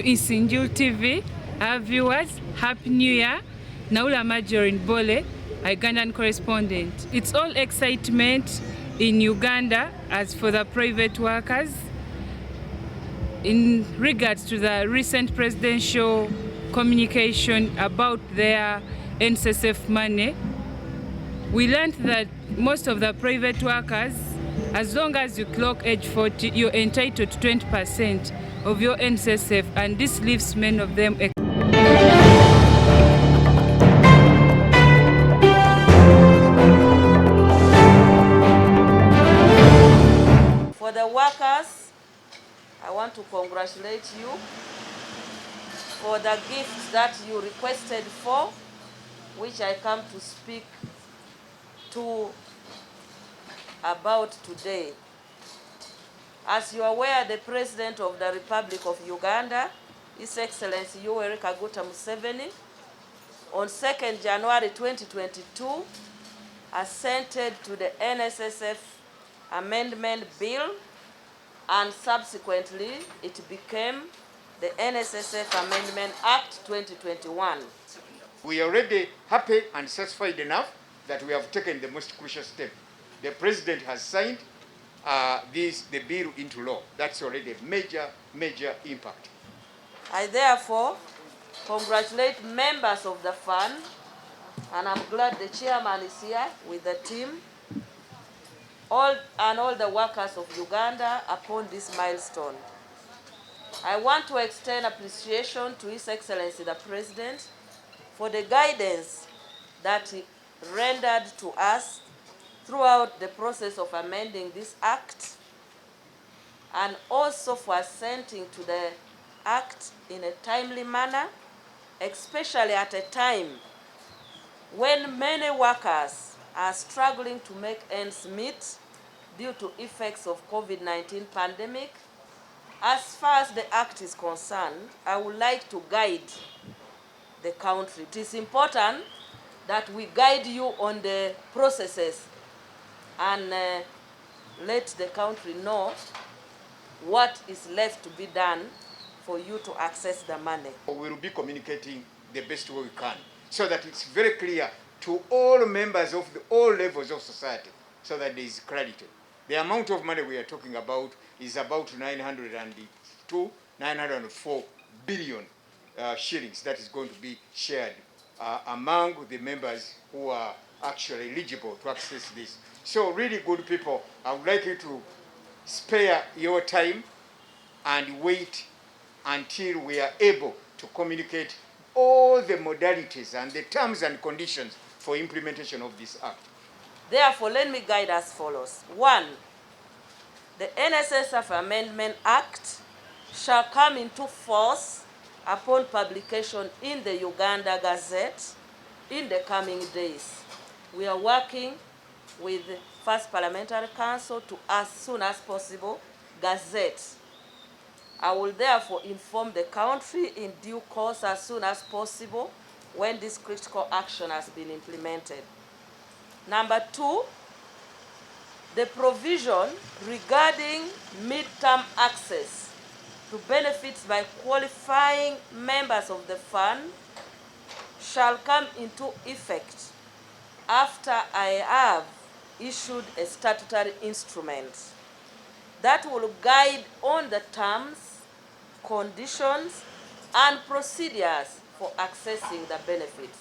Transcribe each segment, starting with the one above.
isinijurutv. Our viewers, Happy New Year. Naula Majorin Bole, Ugandan correspondent. It's all excitement in Uganda as for the private workers in regards to the recent presidential communication about their NSSF money. We learned that most of the private workers, as long as you clock age 40, you're entitled to 20% of your NSSF, and this leaves many of them. For the workers, I want to congratulate you for the gifts that you requested for, which I come to speak to about today. As you are aware, the President of the Republic of Uganda, His Excellency Yoweri Kaguta Museveni, on 2nd January 2022, assented to the NSSF Amendment Bill, and subsequently it became the NSSF Amendment Act 2021. We are already happy and satisfied enough that we have taken the most crucial step. The President has signed the bill into law. That's already a major impact. I therefore congratulate members of the fund, and I'm glad the chairman is here with the team, all the workers of Uganda upon this milestone. I want to extend appreciation to His Excellency the President for the guidance that he rendered to us throughout the process of amending this act, and also for assenting to the act in a timely manner, especially at a time when many workers are struggling to make ends meet due to effects of COVID-19 pandemic. As far as the act is concerned, I would like to guide the country. It is important that we guide you on the processes and let the country know what is left to be done for you to access the money. We will be communicating the best way we can, so that it's very clear to all members of all levels of society, so that there is clarity. The amount of money we are talking about is about 904 billion shillings that is going to be shared among the members who are actually eligible to access this. So really, good people, I would like you to spare your time and wait until we are able to communicate all the modalities and the terms and conditions for implementation of this act. Therefore, let me guide as follows. 1. The NSSF Amendment Act shall come into force upon publication in the Uganda Gazette in the coming days. We are working with the First Parliamentary Council to, as soon as possible, gazette. I will therefore inform the country in due course as soon as possible when this critical action has been implemented. Number 2, the provision regarding mid-term access to benefits by qualifying members of the fund shall come into effect after I have issued a statutory instrument that will guide on the terms, conditions, and procedures for accessing the benefits.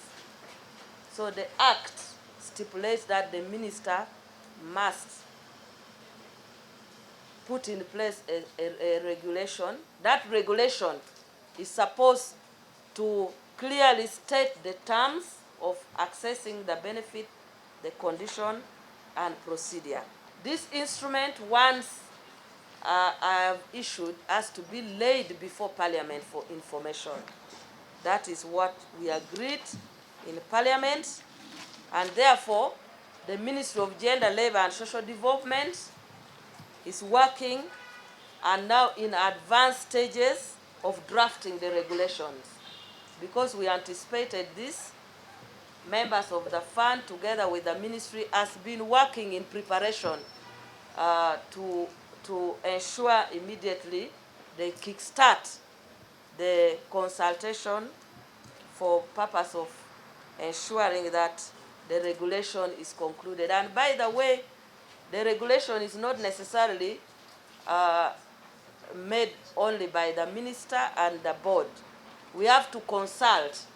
So the Act stipulates that the minister must put in place a regulation. That regulation is supposed to clearly state the terms of accessing the benefit, the condition, and procedure. This instrument, once I have issued, has to be laid before Parliament for information. That is what we agreed in Parliament, and therefore the Ministry of Gender, Labour and Social Development is working and now in advanced stages of drafting the regulations. Because we anticipated this, members of the fund together with the ministry has been working in preparation to ensure immediately they kickstart the consultation for purpose of ensuring that the regulation is concluded. And by the way, the regulation is not necessarily made only by the minister and the board. We have to consult.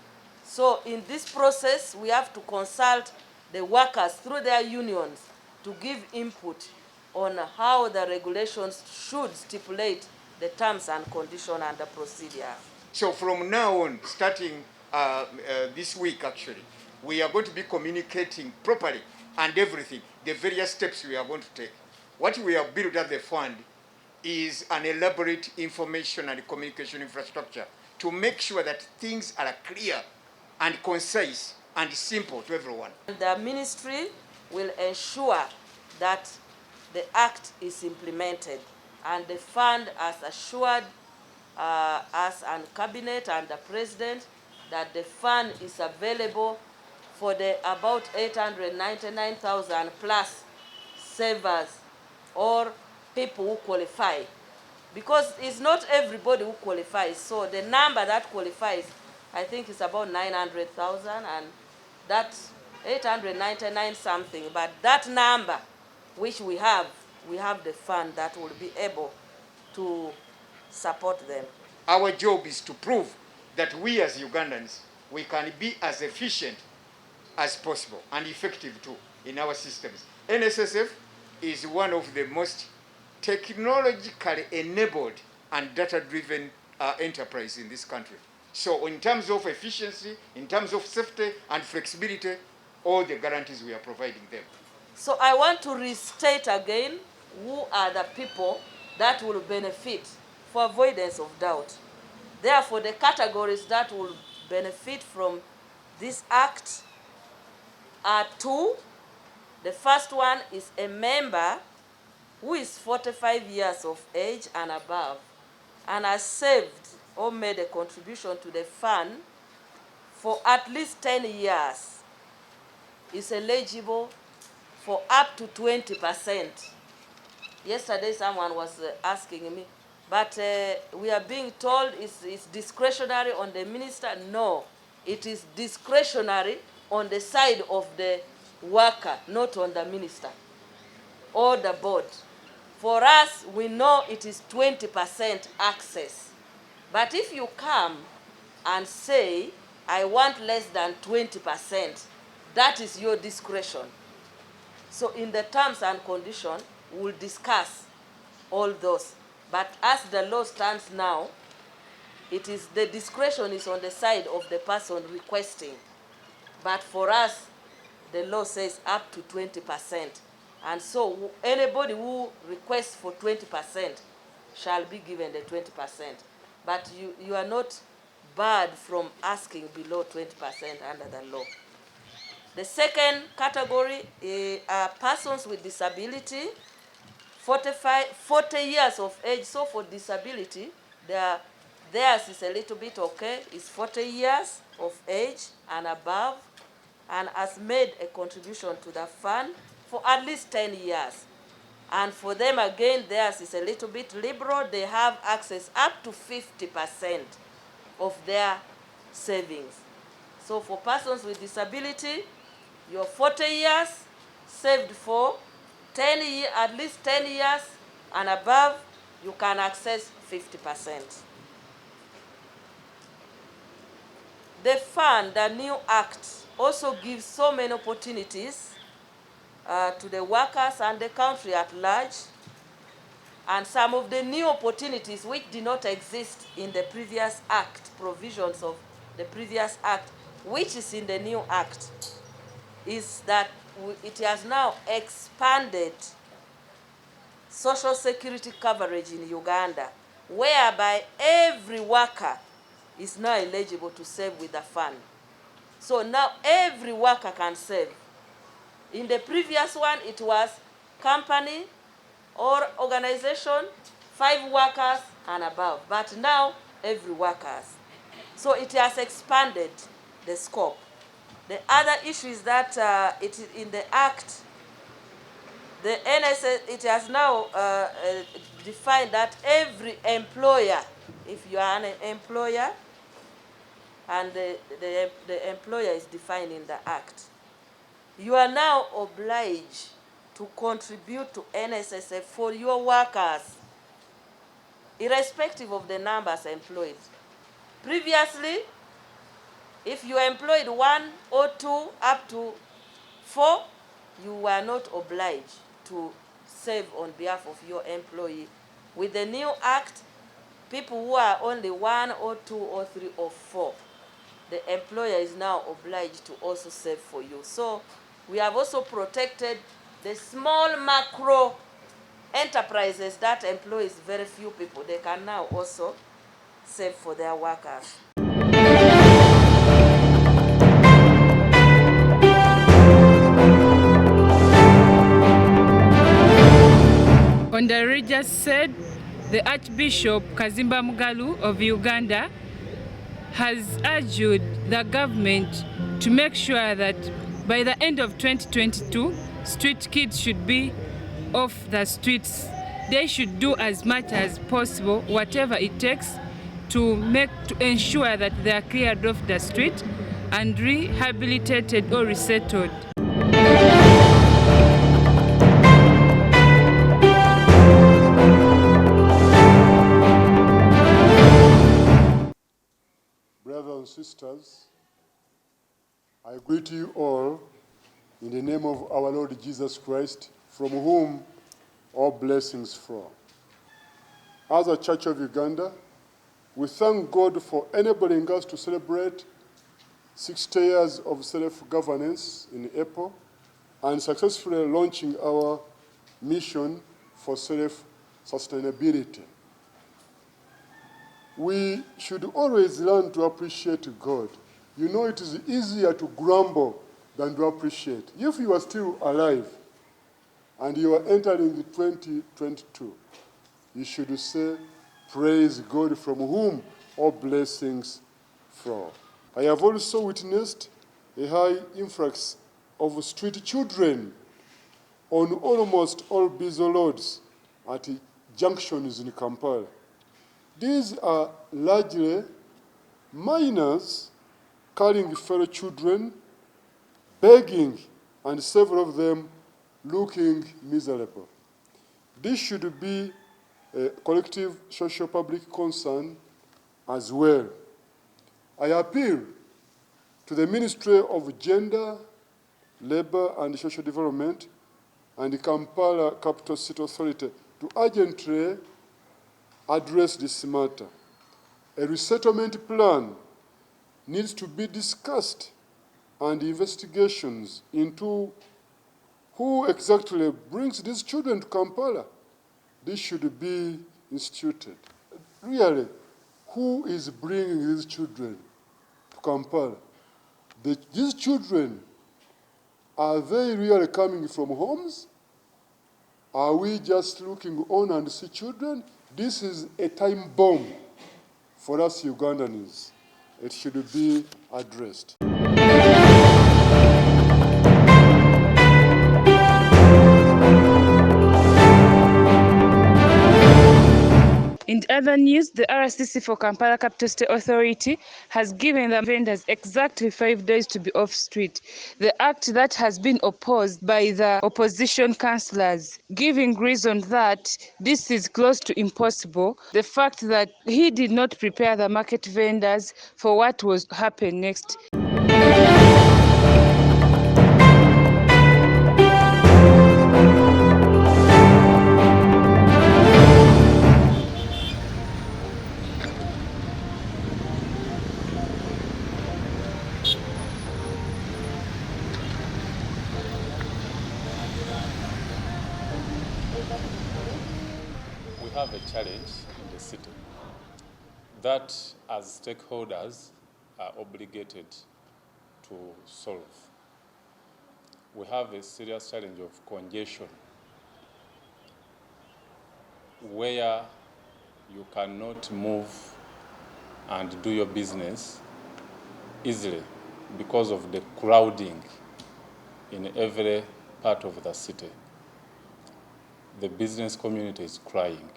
So in this process, we have to consult the workers through their unions to give input on how the regulations should stipulate the terms and conditions and the procedure. So from now on, starting this week actually, we are going to be communicating properly and everything, the various steps we are going to take. What we have built at the fund is an elaborate information and communication infrastructure to make sure that things are clear and concise and simple to everyone. The ministry will ensure that the act is implemented, and the fund has assured us and cabinet and the president that the fund is available for the about 899,000 plus savers or people who qualify, because it's not everybody who qualifies. So the number that qualifies, I think, is about 900,000, and that's 899 something. But that number which we have the fund that will be able to support them. Our job is to prove that we as Ugandans, we can be as efficient as possible and effective too in our systems. NSSF is one of the most technologically enabled and data-driven enterprise in this country. So in terms of efficiency, in terms of safety and flexibility, all the guarantees we are providing them. So I want to restate again who are the people that will benefit, for avoidance of doubt. Therefore, the categories that will benefit from this act are two. The first one is a member who is 45 years of age and above and has saved or made a contribution to the fund for at least 10 years, is eligible for up to 20%. Yesterday someone was asking me, but we are being told it's discretionary on the minister. No, it is discretionary on the side of the worker, not on the minister or the board. For us, we know it is 20% access. But if you come and say, I want less than 20%, that is your discretion. So in the terms and conditions, we'll discuss all those. But as the law stands now, it is the discretion is on the side of the person requesting. But for us, the law says up to 20%. And so anybody who requests for 20% shall be given the 20%. But you are not barred from asking below 20% under the law. The second category are persons with disability, 40 years of age. So for disability, theirs is a little bit okay. It's 40 years of age and above, and has made a contribution to the fund for at least 10 years. And for them again, theirs is a little bit liberal. They have access up to 50% of their savings. So for persons with disability, you're 40 years, saved for 10 years, at least 10 years and above, you can access 50%. The fund, the new act, also gives so many opportunities to the workers and the country at large, and some of the new opportunities which did not exist in the previous act, provisions of the previous act, which is in the new act, is that it has now expanded social security coverage in Uganda, whereby every worker is now eligible to save with the fund. So now every worker can save. In the previous one, it was company or organization, 5 workers and above. But now, every worker. So it has expanded the scope. The other issue is that in the Act, The NSS, it has now defined that every employer, if you are an employer, and the employer is defined in the Act, you are now obliged to contribute to NSSF for your workers, irrespective of the numbers employed. Previously, if you employed 1 or 2 up to 4, you were not obliged to save on behalf of your employee. With the new Act, people who are only 1 or 2 or 3 or 4, the employer is now obliged to also save for you. So we have also protected the small macro enterprises that employs very few people. They can now also save for their workers. Ondari just said the Archbishop Kazimba Mugalu of Uganda has urged the government to make sure that by the end of 2022, street kids should be off the streets. They should do as much as possible, whatever it takes, to ensure that they are cleared off the street and rehabilitated or resettled. Brothers and sisters, I greet you all in the name of our Lord Jesus Christ, from whom all blessings flow. As a Church of Uganda, we thank God for enabling us to celebrate 60 years of self-governance in April and successfully launching our mission for self-sustainability. We should always learn to appreciate God. You know, it is easier to grumble than to appreciate. If you are still alive and you are entering 2022, you should say, praise God, from whom all blessings flow. I have also witnessed a high influx of street children on almost all busy roads at junctions in Kampala. These are largely minors carrying fellow children, begging, and several of them looking miserable. This should be a collective social public concern as well. I appeal to the Ministry of Gender, Labour and Social Development and the Kampala Capital City Authority to urgently address this matter. A resettlement plan needs to be discussed and investigations into who exactly brings these children to Kampala. This should be instituted. Really, who is bringing these children to Kampala? These children, are they really coming from homes? Are we just looking on and see children? This is a time bomb for us Ugandans. It should be addressed. In other news, the RCC for Kampala Capital State Authority has given the vendors exactly 5 days to be off street. The act that has been opposed by the opposition councillors, giving reason that this is close to impossible. The fact that he did not prepare the market vendors for what was to happen next. We have a challenge in the city that as stakeholders are obligated to solve. We have a serious challenge of congestion where you cannot move and do your business easily because of the crowding in every part of the city. The business community is crying.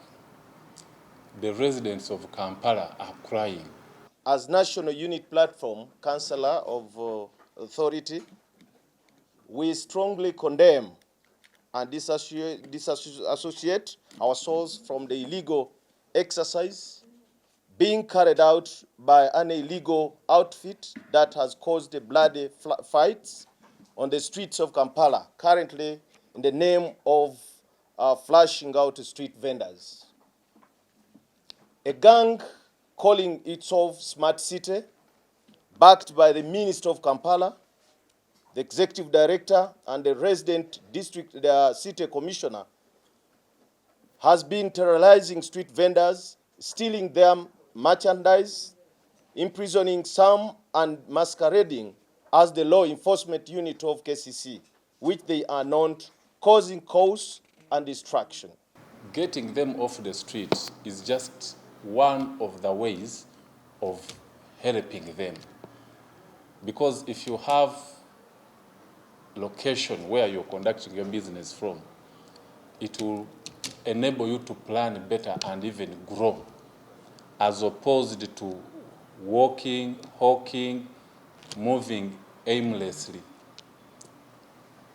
The residents of Kampala are crying. As National Unit Platform Councillor of Authority, we strongly condemn and disassociate ourselves from the illegal exercise being carried out by an illegal outfit that has caused bloody fights on the streets of Kampala, currently in the name of flashing out street vendors. A gang calling itself Smart City, backed by the Minister of Kampala, the Executive Director, and the resident city commissioner, has been terrorizing street vendors, stealing their merchandise, imprisoning some, and masquerading as the law enforcement unit of KCC, which they are not, causing chaos and destruction. Getting them off the streets is just one of the ways of helping them. Because if you have location where you're conducting your business from, it will enable you to plan better and even grow, as opposed to walking, hawking, moving aimlessly.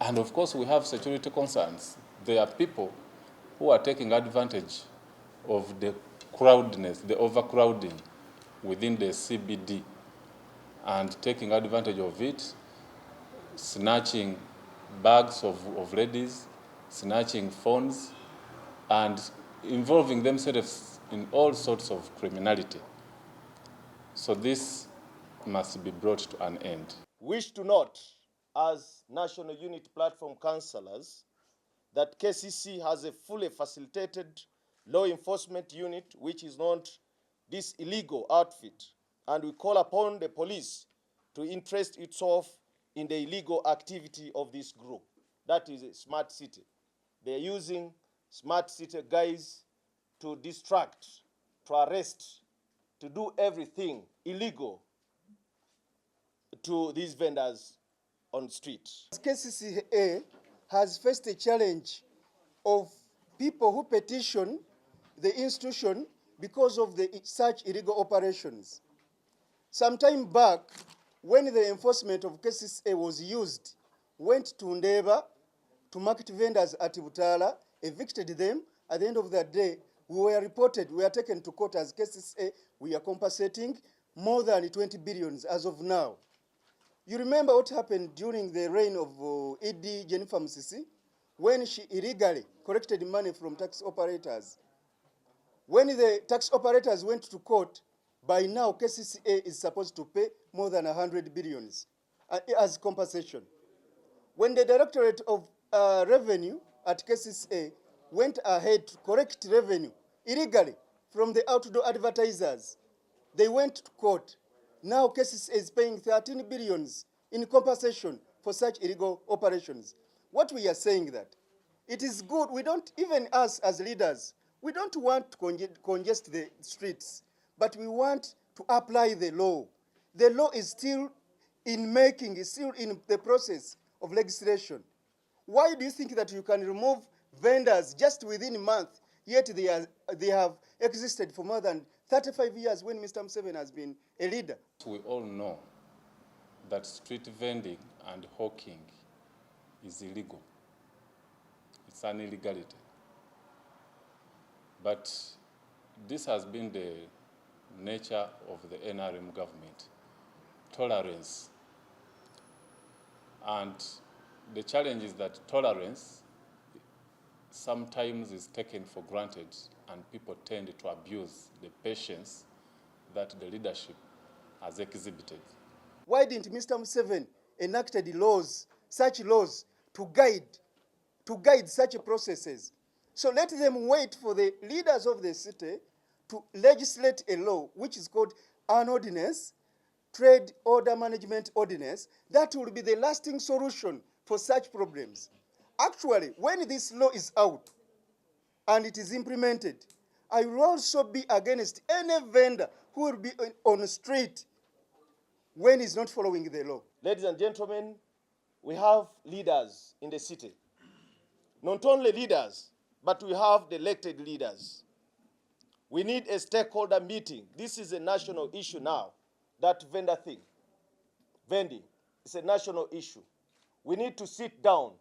And of course, we have security concerns. There are people who are taking advantage of the crowdness, the overcrowding within the CBD, and taking advantage of it, snatching bags of ladies, snatching phones, and involving themselves in all sorts of criminality. So this must be brought to an end. Wish to note, as National Unit Platform councillors, that KCC has a fully facilitated law enforcement unit which is not this illegal outfit, and we call upon the police to interest itself in the illegal activity of this group. That is a Smart City. They're using Smart City guys to distract, to arrest, to do everything illegal to these vendors on the street. KCCA has faced a challenge of people who petition the institution because of such illegal operations. Some time back, when the enforcement of KCCA was used, went to Ndeba to market vendors at Butala, evicted them. At the end of the day, we were reported, we were taken to court as KCCA. We are compensating more than 20 billion as of now. You remember what happened during the reign of ED Jennifer Musisi, when she illegally collected money from tax operators. When the tax operators went to court, by now KCCA is supposed to pay more than 100 billion as compensation. When the Directorate of Revenue at KCCA went ahead to collect revenue illegally from the outdoor advertisers, they went to court. Now KCCA is paying 13 billion in compensation for such illegal operations. What we are saying that it is good, we don't, even us as leaders, we don't want to congest the streets, but we want to apply the law. The law is still in making, is still in the process of legislation. Why do you think that you can remove vendors just within a month, yet they have existed for more than 35 years when Mr. Museveni has been a leader? We all know that street vending and hawking is illegal. It's an illegality. But this has been the nature of the NRM government, tolerance. And the challenge is that tolerance sometimes is taken for granted, and people tend to abuse the patience that the leadership has exhibited. Why didn't Mr. Museveni enacted laws, such laws, to guide such processes? So let them wait for the leaders of the city to legislate a law which is called an ordinance, Trade Order Management Ordinance, that will be the lasting solution for such problems. Actually, when this law is out and it is implemented, I will also be against any vendor who will be on the street when he's not following the law. Ladies and gentlemen, we have leaders in the city. Not only leaders, but we have the elected leaders. We need a stakeholder meeting. This is a national issue now, that vending, it's a national issue. We need to sit down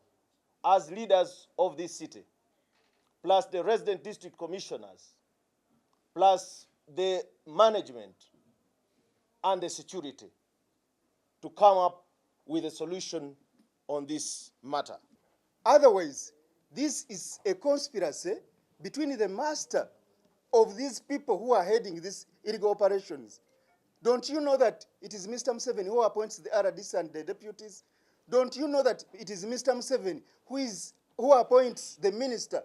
as leaders of this city, plus the resident district commissioners, plus the management and the security, to come up with a solution on this matter. Otherwise, this is a conspiracy between the master of these people who are heading these illegal operations. Don't you know that it is Mr. Museveni who appoints the RDs and the deputies? Don't you know that it is Mr. Museveni who appoints the minister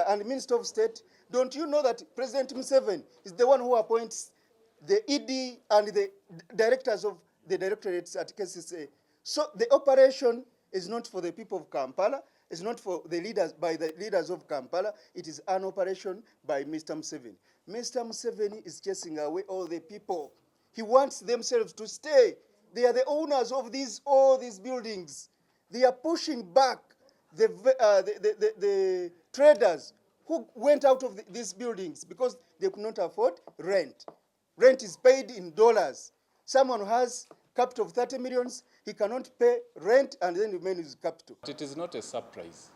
and minister of state? Don't you know that President Museveni is the one who appoints the ED and the directors of the directorates at KCCA? So the operation is not for the people of Kampala. It's not for the leaders, by the leaders of Kampala. It is an operation by Mr. Museveni. Mr. Museveni is chasing away all the people. He wants themselves to stay. They are the owners of all these buildings. They are pushing back the traders who went out of these buildings because they could not afford rent. Rent is paid in dollars. Someone who has capital of 30 millions, he cannot pay rent and then remain with capital. It is not a surprise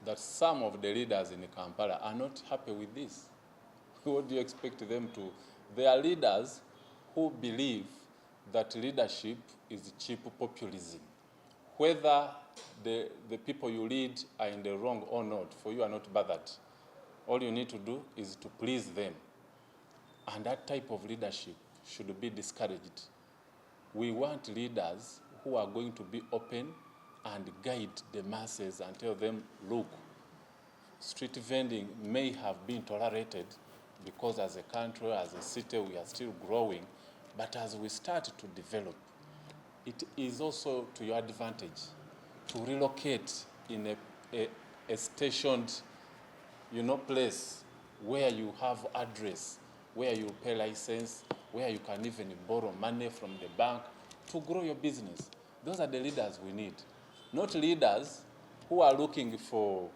that some of the leaders in Kampala are not happy with this. What do you expect them to? They are leaders who believe that leadership is cheap populism. Whether the people you lead are in the wrong or not, for you are not bothered. All you need to do is to please them. And that type of leadership should be discouraged. We want leaders who are going to be open and guide the masses and tell them, look, street vending may have been tolerated because as a country, as a city, we are still growing, but as we start to develop, it is also to your advantage to relocate in a stationed, place where you have address, where you pay license, where you can even borrow money from the bank to grow your business. Those are the leaders we need, not leaders who are looking for,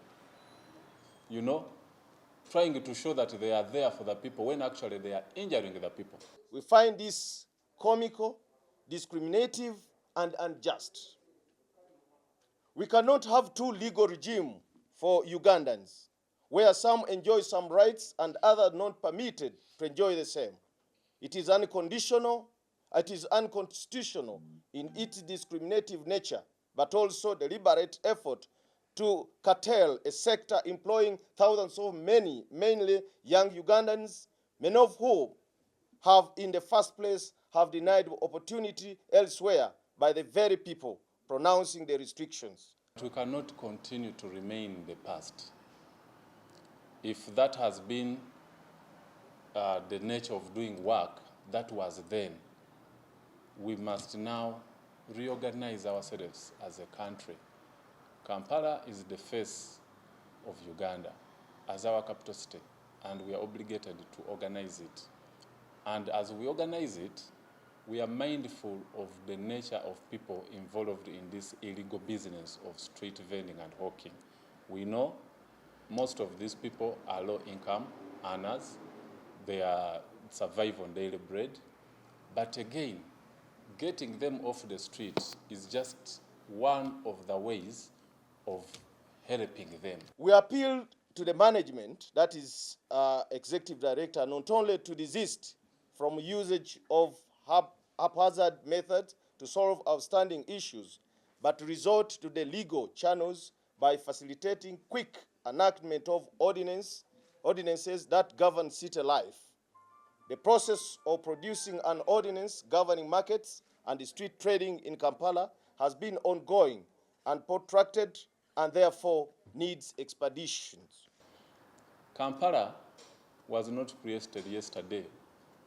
trying to show that they are there for the people when actually they are injuring the people. We find this comical, discriminative, and unjust. We cannot have two legal regimes for Ugandans, where some enjoy some rights and others not permitted to enjoy the same. It is unconstitutional in its discriminative nature, but also deliberate effort to curtail a sector employing thousands of mainly young Ugandans, many of whom have in the first place have denied opportunity elsewhere by the very people pronouncing the restrictions. We cannot continue to remain in the past. If that has been the nature of doing work, that was then. We must now reorganize ourselves as a country. Kampala is the face of Uganda as our capital city, and we are obligated to organize it. And as we organize it, we are mindful of the nature of people involved in this illegal business of street vending and hawking. We know most of these people are low-income earners. They survive on daily bread. But again, getting them off the streets is just one of the ways of helping them. We appeal to the management, that is executive director, not only to desist from usage of haphazard methods to solve outstanding issues, but resort to the legal channels by facilitating quick enactment of ordinances that govern city life. The process of producing an ordinance governing markets and street trading in Kampala has been ongoing and protracted and therefore needs expeditions. Kampala was not created yesterday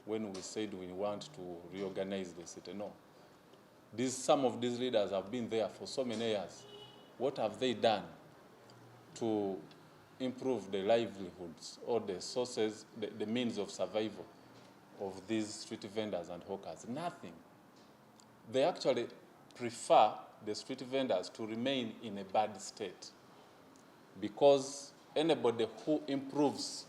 when we said we want to reorganize the city. No. Some of these leaders have been there for so many years. What have they done to improve the livelihoods or the sources, the means of survival of these street vendors and hawkers? Nothing. They actually prefer the street vendors to remain in a bad state. because anybody who improves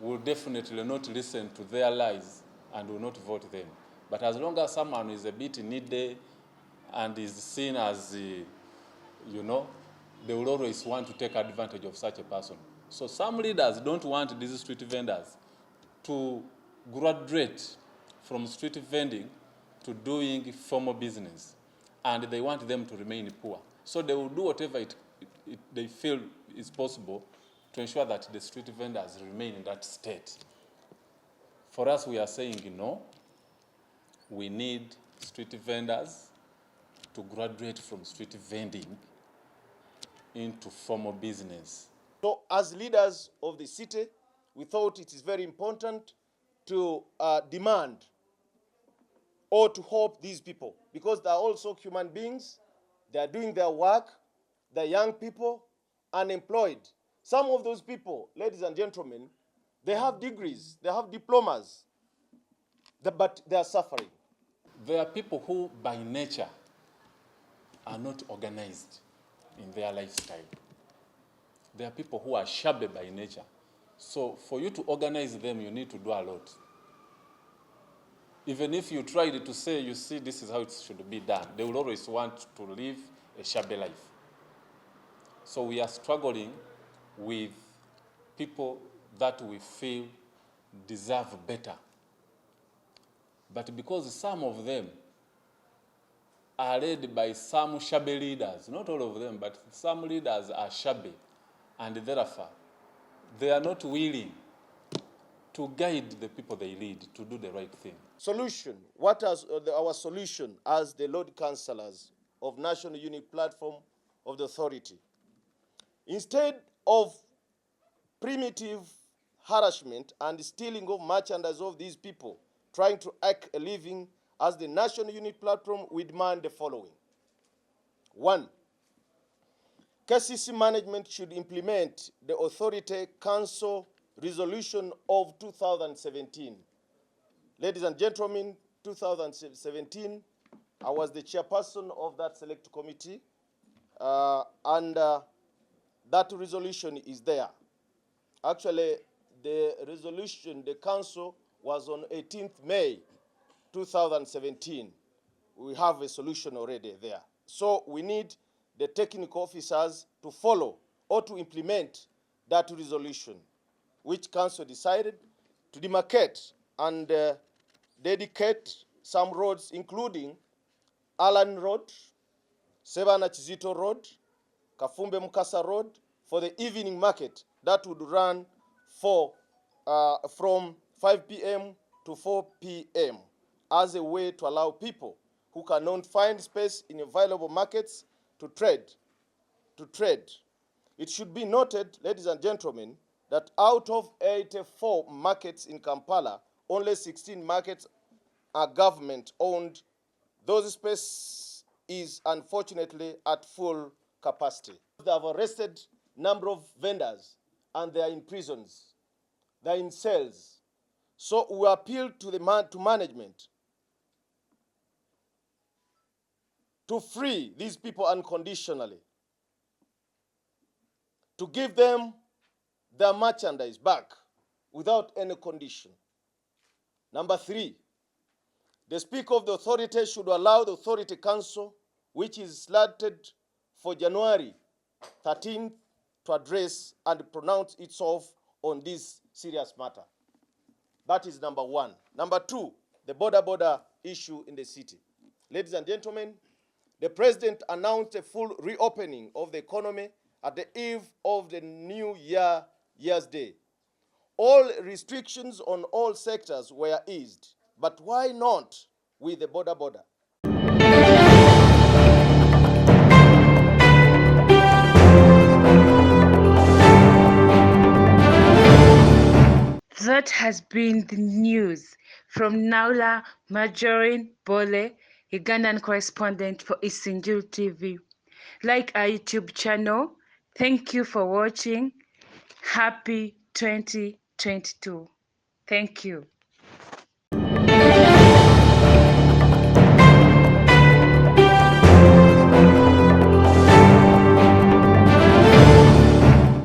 will definitely not listen to their lies and will not vote them. But as long as someone is a bit needy and is seen as, you know, they will always want to take advantage of such a person. So some leaders don't want these street vendors to graduate from street vending to doing formal business, and they want them to remain poor. So they will do whatever they feel is possible to ensure that the street vendors remain in that state. For us, we are saying, no, we need street vendors to graduate from street vending into formal business. So as leaders of the city, we thought it is very important to demand or to help these people, because they are also human beings. They are doing their work. They're young people, unemployed. Some of those people, ladies and gentlemen, they have degrees, they have diplomas, but they are suffering. There are people who, by nature, are not organized in their lifestyle. There are people who are shabby by nature. So for you to organize them, you need to do a lot. Even if you tried to say, you see, this is how it should be done, they will always want to live a shabby life. So we are struggling with people that we feel deserve better. But because some of them are led by some shabby leaders, not all of them, but some leaders are shabby, and therefore they are not willing to guide the people they lead to do the right thing. Solution. What is our solution as the Lord Councillors of National Unity Platform of the Authority? Instead of primitive harassment and stealing of merchandise of these people trying to make a living, as the National Unity Platform, we demand the following. 1. KCC management should implement the Authority Council Resolution of 2017. Ladies and gentlemen, 2017, I was the chairperson of that select committee, and that resolution is there. Actually, the resolution, the council, was on 18th May 2017. We have a solution already there. So we need the technical officers to follow or to implement that resolution, which council decided to demarcate and dedicate some roads, including Allen Road, Sebana Chizito Road, Kafumbe Mukasa Road, for the evening market that would run from 5 p.m. to 4 p.m. as a way to allow people who cannot find space in available markets to trade. It should be noted, ladies and gentlemen, that out of 84 markets in Kampala, only 16 markets are government-owned. Those space is unfortunately at full capacity. They have arrested number of vendors and they are in prisons. They are in cells. So we appeal to to management to free these people unconditionally, to give them their merchandise back without any condition. Number 3, the Speaker of the Authority should allow the Authority Council, which is slated for January 13th, to address and pronounce itself on this serious matter. That is number 1. Number 2, the border issue in the city. Ladies and gentlemen, the President announced a full reopening of the economy at the eve of the New Year's Day. All restrictions on all sectors were eased, but why not with the border? That has been the news from Naula Majorin Bole, Ugandan correspondent for isinijurutv. Like our YouTube channel. Thank you for watching. Happy 2022. Thank you.